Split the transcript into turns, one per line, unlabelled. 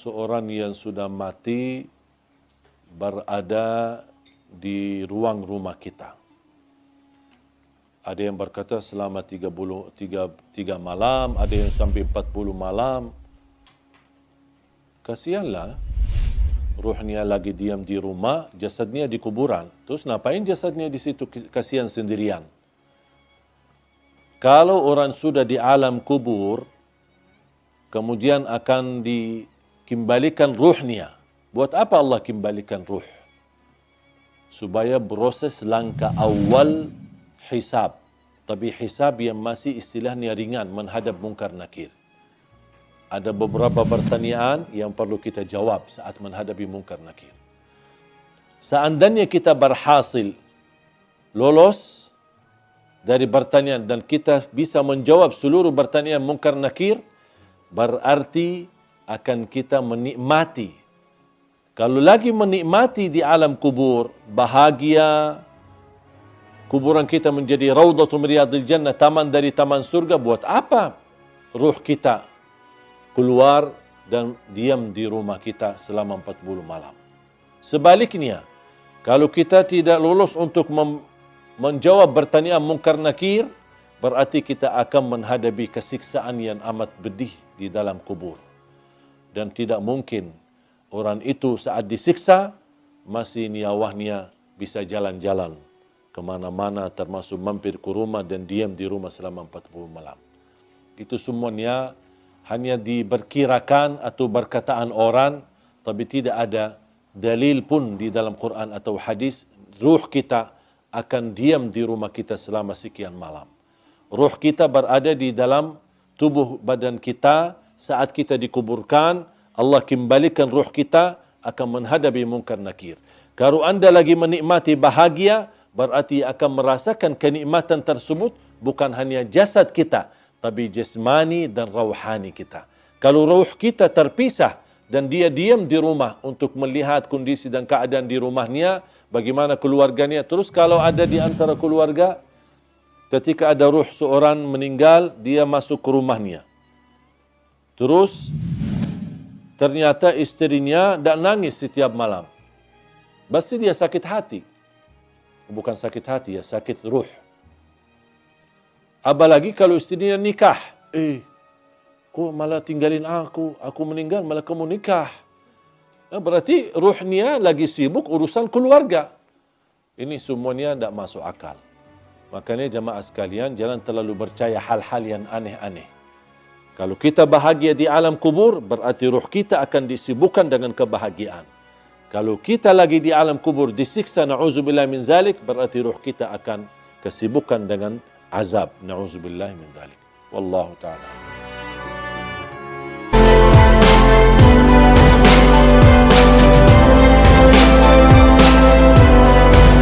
seorang yang sudah mati berada di ruang rumah kita. Ada yang berkata selama 3 malam, ada yang sampai 40 malam. Kasihanlah, ruhnya lagi diam di rumah, jasadnya di kuburan. Terus ngapain jasadnya di situ kasihan sendirian? Kalau orang sudah di alam kubur, kemudian akan dikembalikan ruhnya. Buat apa Allah kembalikan ruh? Supaya proses langkah awal hisab. Tapi hisab yang masih istilahnya ringan, menghadap mungkar nakir. Ada beberapa pertanyaan yang perlu kita jawab saat menghadapi mungkar nakir. Seandainya kita berhasil lolos dari pertanyaan dan kita bisa menjawab seluruh pertanyaan mungkar nakir, berarti akan kita menikmati. Kalau lagi menikmati di alam kubur, bahagia, kuburan kita menjadi raudhatul riyadil jannah, taman dari taman surga, buat apa ruh kita keluar dan diam di rumah kita selama 40 malam? Sebaliknya, kalau kita tidak lolos untuk menjawab pertanyaan mungkar nakir, berarti kita akan menghadapi kesiksaan yang amat pedih di dalam kubur. Dan tidak mungkin orang itu saat disiksa, masih nyawanya bisa jalan-jalan kemana-mana, termasuk mampir ke rumah dan diam di rumah selama 40 malam. Itu semuanya hanya diperkirakan atau perkataan orang, tapi tidak ada dalil pun di dalam Quran atau hadis, ruh kita akan diam di rumah kita selama sekian malam. Ruh kita berada di dalam tubuh badan kita, saat kita dikuburkan, Allah kembalikan ruh kita akan menghadapi mungkar nakir. Kalau anda lagi menikmati bahagia, berarti akan merasakan kenikmatan tersebut bukan hanya jasad kita, tapi jasmani dan rauhani kita. Kalau ruh kita terpisah dan dia diam di rumah untuk melihat kondisi dan keadaan di rumahnya, bagaimana keluarganya. Terus kalau ada di antara keluarga, ketika ada ruh seorang meninggal, dia masuk ke rumahnya. Terus ternyata istrinya tak nangis setiap malam. Pasti dia sakit hati. Bukan sakit hati, ya sakit ruh. Apalagi kalau istrinya nikah. Kok malah tinggalin aku meninggal malah kamu nikah. Berarti ruhnya lagi sibuk urusan keluarga. Ini semuanya tak masuk akal. Makanya jamaah sekalian, jangan terlalu percaya hal-hal yang aneh-aneh. Kalau kita bahagia di alam kubur, berarti ruh kita akan disibukkan dengan kebahagiaan. Kalau kita lagi di alam kubur disiksa, na'udzubillah min zalik, berarti ruh kita akan kesibukan dengan azab. Na'udzubillah min zalik. Wallahu ta'ala.